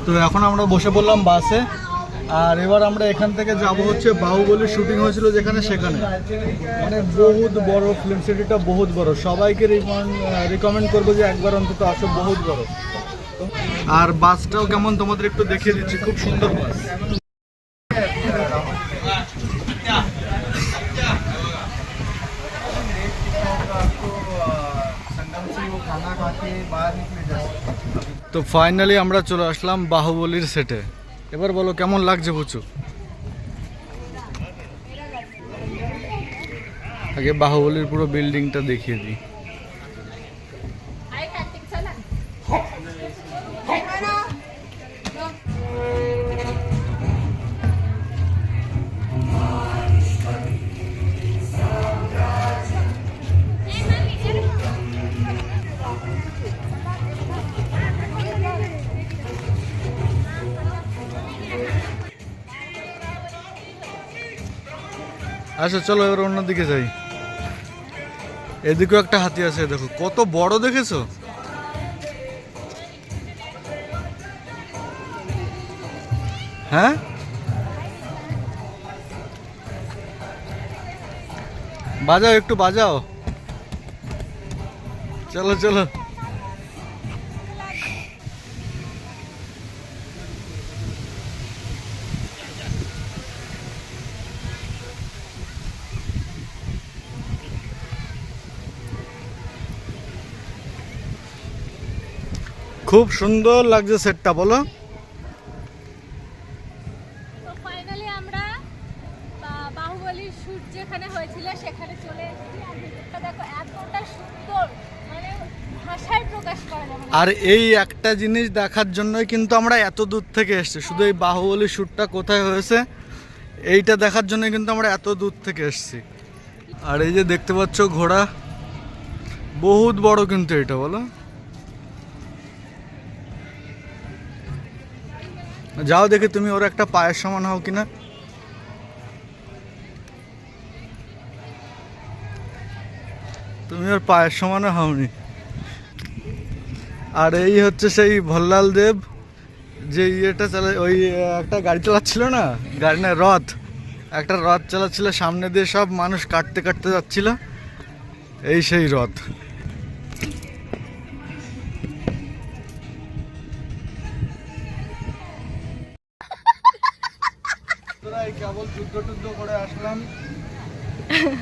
তো এখন আমরা বসে পড়লাম বাসে, আর এবার আমরা এখান থেকে যাব হচ্ছে বাহুবলীর শুটিং হয়েছিল যেখানে, সেখানে মানে বহুত বড় ফিল্ম সিটিটা, বহুত বড়। সবাইকে রিকমেন্ড করবো যে একবার অন্তত আসো, বহুত বড়। আর বাসটাও কেমন তোমাদের একটু দেখিয়ে দিচ্ছি, খুব সুন্দর বাস। তো ফাইনালি আমরা চলে আসলাম বাহুবলীর সেটে। এবার বলো কেমন লাগছে বুঝছো? আগে বাহুবলীর পুরো বিল্ডিংটা দেখিয়ে দিই। আচ্ছা চলো এবার অন্যদিকে যাই। এদিকেও একটা হাতি আছে, দেখো কত বড়, দেখেছো? হ্যাঁ, বাজাও একটু বাজাও, চলো চলো। খুব সুন্দর লাগছে সেটটা, বলো। তো ফাইনালি আমরা বাহুবলীর শুট যেখানে হয়েছিল সেখানে চলে এসেছি। আর ভিতরটা দেখো এতটা সুন্দর, মানে ভাষায় প্রকাশ করা যাবে না। আর এই একটা জিনিস দেখার জন্যই কিন্তু আমরা এত দূর থেকে এসেছি, শুধু এই বাহুবলীর শ্যুটটা কোথায় হয়েছে এইটা দেখার জন্য কিন্তু আমরা এত দূর থেকে এসেছি। আর এই যে দেখতে পাচ্ছ ঘোড়া, বহুত বড় কিন্তু এটা, বলো। যাও দেখে তুমি ওর একটা পায়ের সমান হও কিনা। তুমি ওর পায়ের সমানও হওনি। আর এই হচ্ছে সেই ভল্লাল দেব, যে ইয়েটা চালা, ওই একটা গাড়ি চালাচ্ছিল না, গাড়ি না রথ, একটা রথ চালাচ্ছিল, সামনে দিয়ে সব মানুষ কাটতে কাটতে যাচ্ছিল, এই সেই রথ। কেবল যুদ্ধ টুদ্ধ করে আসলাম,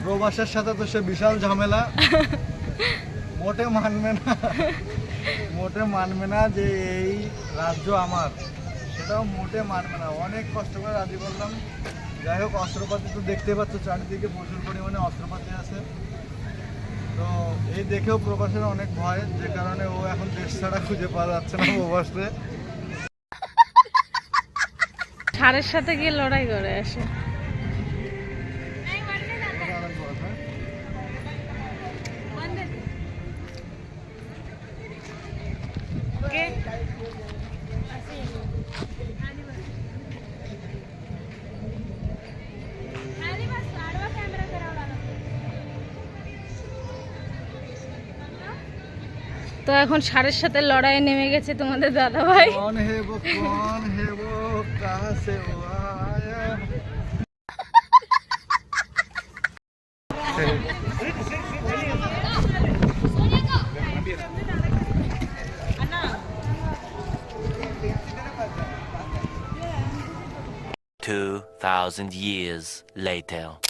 প্রবাসের সাথে তো সে বিশাল ঝামেলা, মোটে মানবে না, মোটে মানবে না যে এই রাজ্য আমার, সেটাও মোটে মানবে না। অনেক কষ্ট করে রাজি করলাম। যাই হোক, অস্ত্রপাতি তো দেখতে পাচ্ছ চারিদিকে প্রচুর পরিমাণে অস্ত্রপাতি আছে। তো এই দেখেও প্রবাসের অনেক ভয়, যে কারণে ও এখন দেশ ছাড়া খুঁজে পাওয়া যাচ্ছে না প্রবাসে। ষাঁড়ের সাথে গিয়ে লড়াই করে আসে। তো এখন ষাঁড়ের সাথে লড়াইয়ে নেমে গেছে তোমাদের দাদা ভাই। कौन है वो कहाँ से वो आया। Two 2,000 years later.